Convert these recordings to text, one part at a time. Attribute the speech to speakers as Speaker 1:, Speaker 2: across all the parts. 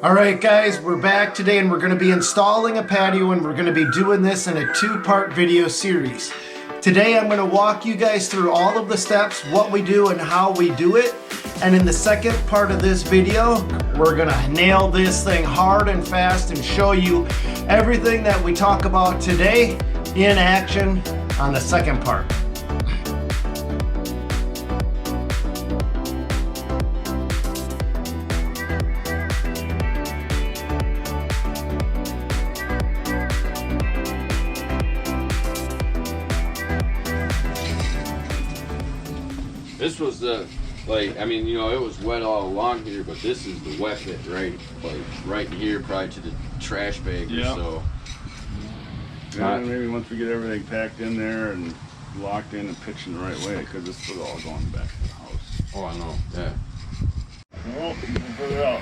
Speaker 1: All right, guys, we're back today and we're going to be installing a patio, and we're going to be doing this in a two-part video series. Today I'm going to walk you guys through all of the steps, what we do and how we do it. And in the second part of this video, we're going to nail this thing hard and fast and show you everything that we talk about today in action on the second part.
Speaker 2: This was the, I mean, you know, it was wet all along here, but this is the wet bit, right? Right here, probably to the trash bag or so.
Speaker 3: Yeah, maybe once we get everything packed in there and locked in and pitched in the right way, because this was all going back to the house.
Speaker 2: Oh, I know, yeah.
Speaker 3: Oh, even further out.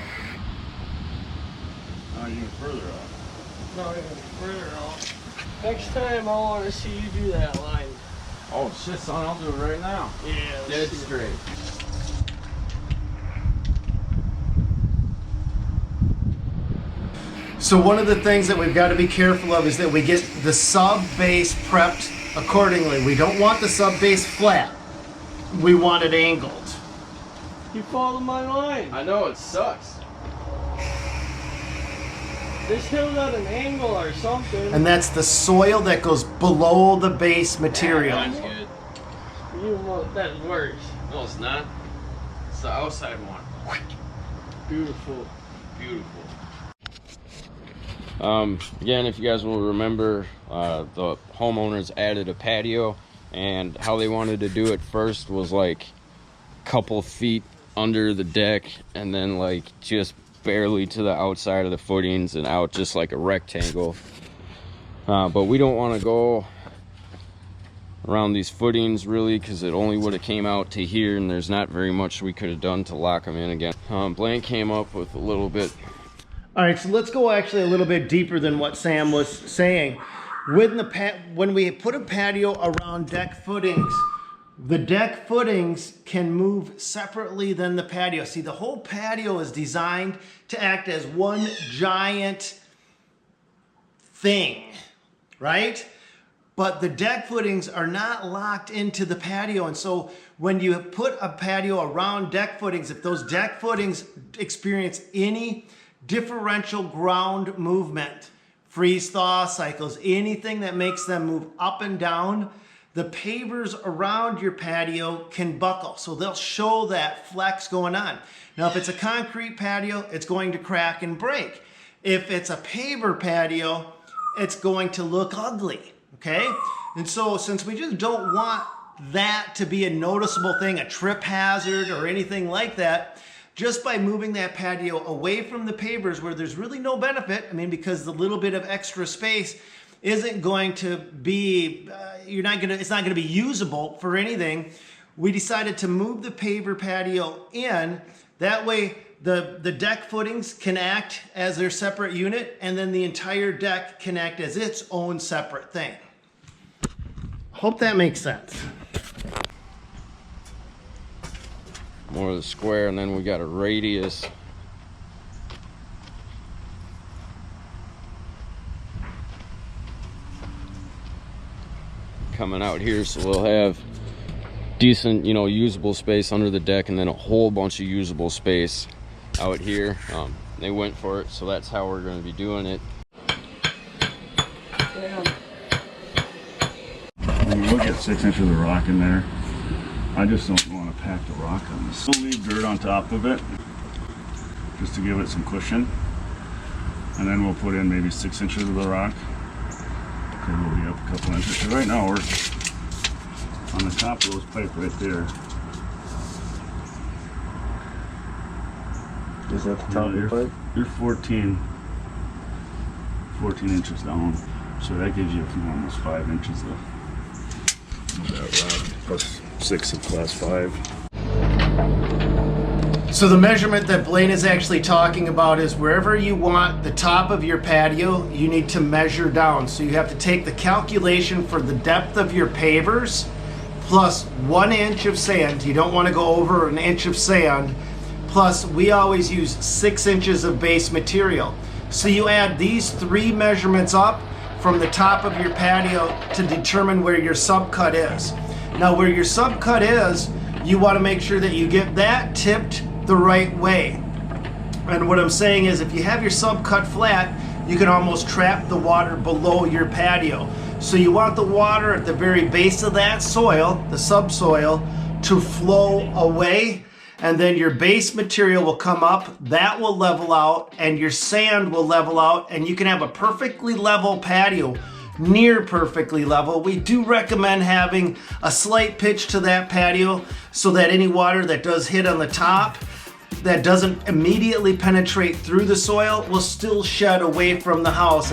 Speaker 3: Not even further out.
Speaker 4: Not even further out. Next time I want to see you do that line.
Speaker 2: Oh shit, son, I'll do it right now.
Speaker 4: Yeah.
Speaker 2: Dead straight.
Speaker 1: So one of the things that we've got to be careful of is that we get the sub base prepped accordingly. We don't want the sub base flat. We want it angled.
Speaker 4: You follow my line.
Speaker 2: I know, it sucks.
Speaker 4: This hill's at an angle or something.
Speaker 1: And that's the soil that goes below the base material.
Speaker 2: Mine's good.
Speaker 4: You know that's worse.
Speaker 2: No, it's not. It's the outside one.
Speaker 4: Beautiful.
Speaker 2: Beautiful. Again, if you guys will remember, the homeowners added a patio, and how they wanted to do it first was like a couple feet under the deck, and then like just barely to the outside of the footings and out just like a rectangle. But we don't want to go around these footings really, because it only would have came out to here, and there's not very much we could have done to lock them in again. Blaine came up with a little bit.
Speaker 1: All right, so let's go actually a little bit deeper than what Sam was saying. When we put a patio around deck footings, the deck footings can move separately than the patio. See, the whole patio is designed to act as one giant thing, right? But the deck footings are not locked into the patio. And so when you put a patio around deck footings, if those deck footings experience any differential ground movement, freeze-thaw cycles, anything that makes them move up and down, the pavers around your patio can buckle. So they'll show that flex going on. Now, if it's a concrete patio, it's going to crack and break. If it's a paver patio, it's going to look ugly, okay? And so since we just don't want that to be a noticeable thing, a trip hazard or anything like that, just by moving that patio away from the pavers where there's really no benefit, I mean, because the little bit of extra space isn't going to be, it's not gonna be usable for anything. We decided to move the paver patio in. That way the deck footings can act as their separate unit, and then the entire deck can act as its own separate thing. Hope that makes sense.
Speaker 2: More of the square, and then we got a radius. Coming out here, so we'll have decent, you know, usable space under the deck, and then a whole bunch of usable space out here. They went for it, so that's how we're going to be doing it.
Speaker 3: We'll get 6 inches of rock in there. I just don't want to pack the rock on this. We'll leave dirt on top of it just to give it some cushion, and then we'll put in maybe 6 inches of the rock. Okay, we'll be up a couple inches. So right now we're on the top of those pipe right there.
Speaker 5: Is that the top of your pipe?
Speaker 3: You're 14 inches down, so that gives you almost 5 inches of that rock, plus 6 of class 5.
Speaker 1: So the measurement that Blaine is actually talking about is wherever you want the top of your patio, you need to measure down. So you have to take the calculation for the depth of your pavers plus 1 inch of sand. You don't want to go over an inch of sand, Plus, we always use 6 inches of base material. So you add these 3 measurements up from the top of your patio to determine where your subcut is. Now, where your subcut is, you want to make sure that you get that tipped the right way. And what I'm saying is, if you have your subcut flat, you can almost trap the water below your patio. So you want the water at the very base of that soil, the subsoil, to flow away, and then your base material will come up, that will level out, and your sand will level out, and you can have a perfectly level patio, near perfectly level. We do recommend having a slight pitch to that patio so that any water that does hit on the top that doesn't immediately penetrate through the soil will still shed away from the house.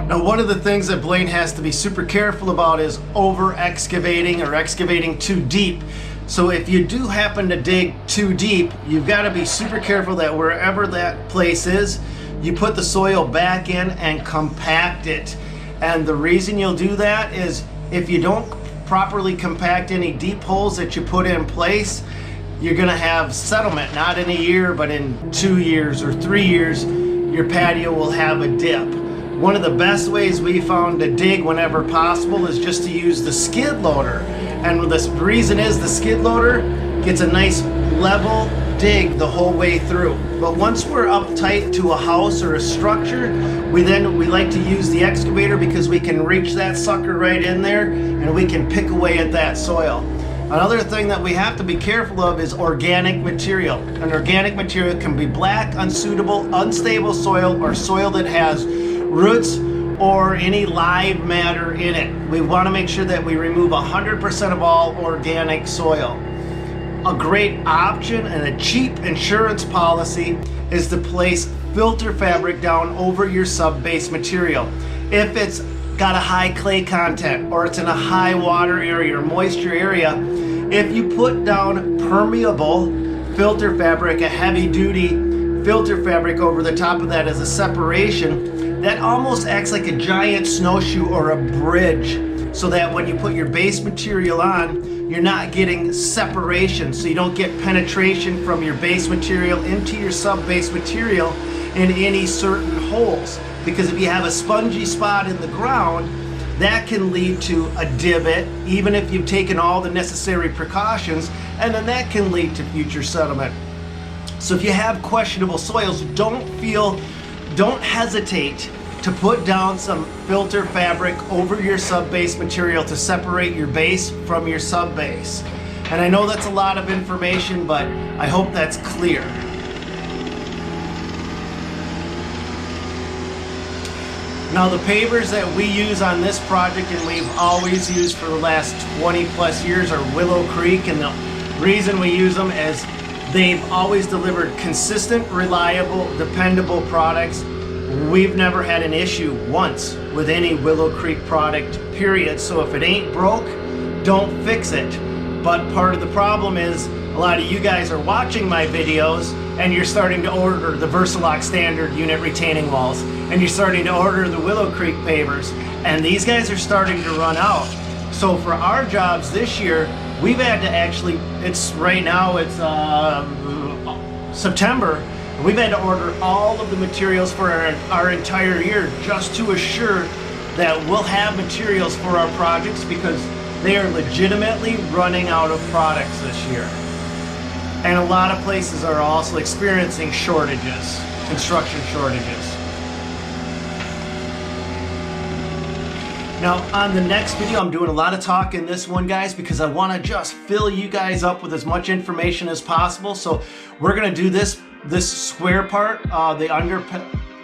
Speaker 1: Now, one of the things that Blaine has to be super careful about is over excavating or excavating too deep. So if you do happen to dig too deep, you've got to be super careful that wherever that place is, you put the soil back in and compact it. And the reason you'll do that is if you don't properly compact any deep holes that you put in place, you're gonna have settlement, not in a year, but in 2 years or 3 years, your patio will have a dip. One of the best ways we found to dig whenever possible is just to use the skid loader. And the reason is the skid loader gets a nice level dig the whole way through. But once we're up tight to a house or a structure, we like to use the excavator because we can reach that sucker right in there and we can pick away at that soil. Another thing that we have to be careful of is organic material. And organic material can be black, unsuitable, unstable soil, or soil that has roots or any live matter in it. We want to make sure that we remove 100% of all organic soil. A great option and a cheap insurance policy is to place filter fabric down over your sub-base material. If it's got a high clay content or it's in a high water area or moisture area, if you put down permeable filter fabric, a heavy duty filter fabric over the top of that as a separation, that almost acts like a giant snowshoe or a bridge, so that when you put your base material on, you're not getting separation, so you don't get penetration from your base material into your sub-base material in any certain holes. Because if you have a spongy spot in the ground, that can lead to a divot, even if you've taken all the necessary precautions, and then that can lead to future settlement. So if you have questionable soils, don't hesitate to put down some filter fabric over your sub-base material to separate your base from your sub-base. And I know that's a lot of information, but I hope that's clear. Now, the pavers that we use on this project and we've always used for the last 20 plus years are Willow Creek, and the reason we use them is they've always delivered consistent, reliable, dependable products. We've never had an issue once with any Willow Creek product, period. So if it ain't broke, don't fix it. But part of the problem is a lot of you guys are watching my videos and you're starting to order the Versalock standard unit retaining walls, and you're starting to order the Willow Creek pavers, and these guys are starting to run out. So for our jobs this year, we've had to actually, right now it's September, we've had to order all of the materials for our entire year just to assure that we'll have materials for our projects, because they are legitimately running out of products this year. And a lot of places are also experiencing shortages, construction shortages. Now, on the next video, I'm doing a lot of talk in this one, guys, because I want to just fill you guys up with as much information as possible. So we're going to do this this square part, the under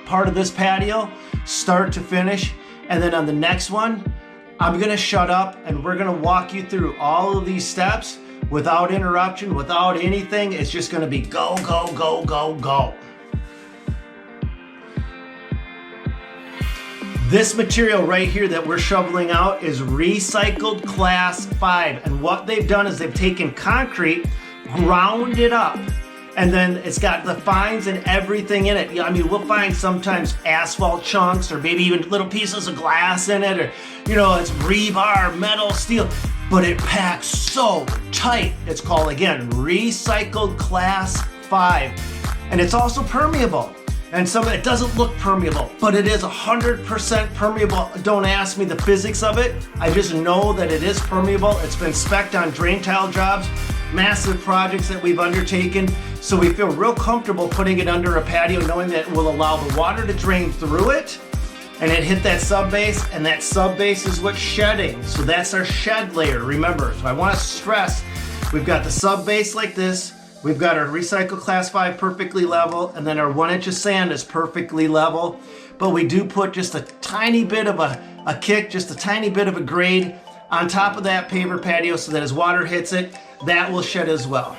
Speaker 1: part of this patio, start to finish. And then on the next one, I'm gonna shut up and we're gonna walk you through all of these steps without interruption, without anything. It's just gonna be go, go, go, go, go. This material right here that we're shoveling out is recycled class 5. And what they've done is they've taken concrete, ground it up, and then it's got the fines and everything in it. I mean, we'll find sometimes asphalt chunks or maybe even little pieces of glass in it, or, you know, it's rebar, metal, steel, but it packs so tight. It's called, again, recycled class 5. And it's also permeable. And some of it doesn't look permeable, but it is 100% permeable. Don't ask me the physics of it. I just know that it is permeable. It's been spec'd on drain tile jobs, massive projects that we've undertaken. So we feel real comfortable putting it under a patio, knowing that it will allow the water to drain through it and it hit that sub base, and that sub base is what's shedding. So that's our shed layer, remember. So I want to stress, we've got the sub base like this. We've got our recycled class 5 perfectly level, and then our 1 inch of sand is perfectly level. But we do put just a tiny bit of a kick, just a tiny bit of a grade on top of that paver patio so that as water hits it, that will shed as well.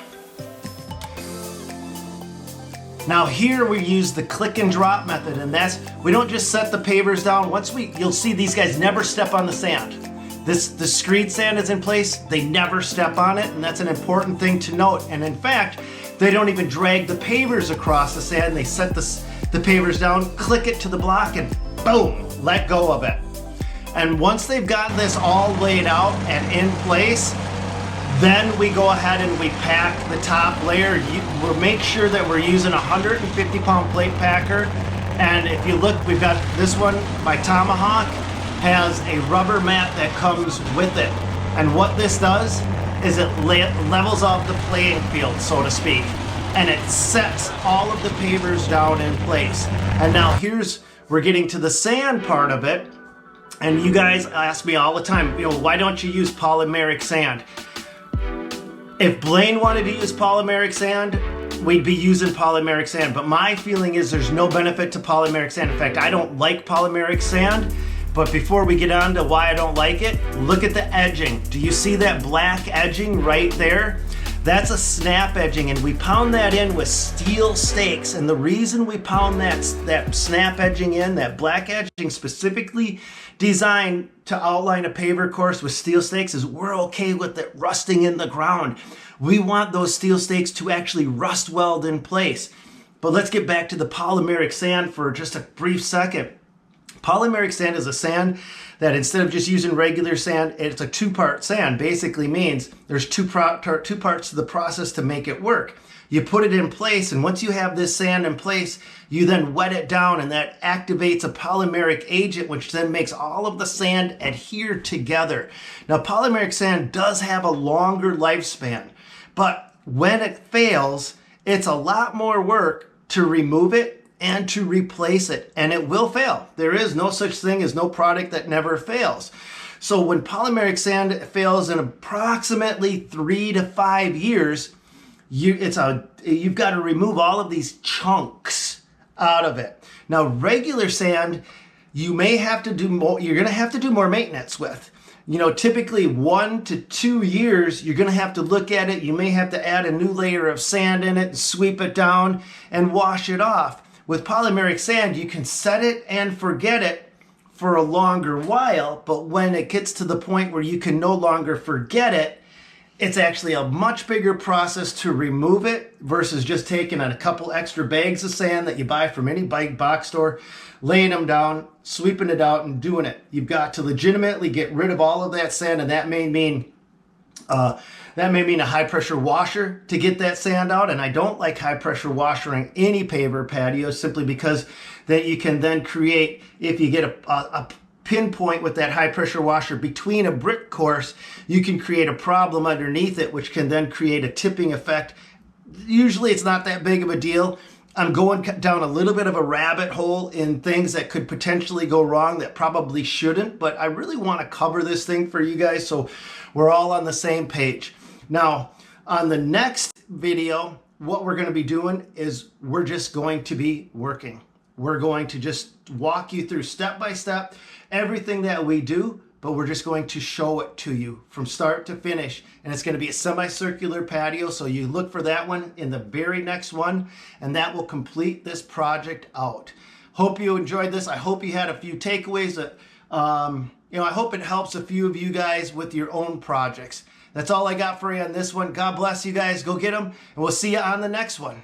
Speaker 1: Now here we use the click and drop method, and that's, we don't just set the pavers down. You'll see these guys never step on the sand. The screed sand is in place, they never step on it, and that's an important thing to note. And in fact, they don't even drag the pavers across the sand. They set the pavers down, click it to the block, and boom, let go of it. And once they've got this all laid out and in place, then we go ahead and we pack the top layer. We'll make sure that we're using a 150-pound plate packer. And if you look, we've got this one, my Tomahawk, has a rubber mat that comes with it. And what this does is it levels off the playing field, so to speak. And it sets all of the pavers down in place. And now we're getting to the sand part of it. And you guys ask me all the time, you know, why don't you use polymeric sand? If Blaine wanted to use polymeric sand, we'd be using polymeric sand. But my feeling is there's no benefit to polymeric sand. In fact, I don't like polymeric sand. But before we get on to why I don't like it, look at the edging. Do you see that black edging right there? That's a snap edging, and we pound that in with steel stakes. And the reason we pound that snap edging in, that black edging specifically designed to outline a paver course with steel stakes, is we're okay with it rusting in the ground. We want those steel stakes to actually rust weld in place. But let's get back to the polymeric sand for just a brief second. Polymeric sand is a sand that, instead of just using regular sand, it's a 2-part sand. Basically means there's two parts to the process to make it work. You put it in place, and once you have this sand in place, you then wet it down, and that activates a polymeric agent, which then makes all of the sand adhere together. Now, polymeric sand does have a longer lifespan, but when it fails, it's a lot more work to remove it and to replace it, and it will fail. There is no such thing as no product that never fails. So when polymeric sand fails in approximately 3 to 5 years, you've got to remove all of these chunks out of it. Now, regular sand, you may have to do more. You're going to have to do more maintenance with. You know, typically 1 to 2 years, you're going to have to look at it. You may have to add a new layer of sand in it and sweep it down and wash it off. With polymeric sand, you can set it and forget it for a longer while, but when it gets to the point where you can no longer forget it, it's actually a much bigger process to remove it versus just taking a couple extra bags of sand that you buy from any bike box store, laying them down, sweeping it out, and doing it. You've got to legitimately get rid of all of that sand, and that may mean a high pressure washer to get that sand out. And I don't like high pressure washing any paver patio, simply because that you can then create, if you get a pinpoint with that high pressure washer between a brick course, you can create a problem underneath it, which can then create a tipping effect. Usually it's not that big of a deal. I'm going down a little bit of a rabbit hole in things that could potentially go wrong that probably shouldn't, but I really want to cover this thing for you guys so we're all on the same page. Now, on the next video, what we're going to be doing is we're just going to be working. We're going to just walk you through step by step everything that we do, but we're just going to show it to you from start to finish. And it's going to be a semicircular patio, so you look for that one in the very next one, and that will complete this project out. Hope you enjoyed this. I hope you had a few takeaways that, I hope it helps a few of you guys with your own projects. That's all I got for you on this one. God bless you guys. Go get them, and we'll see you on the next one.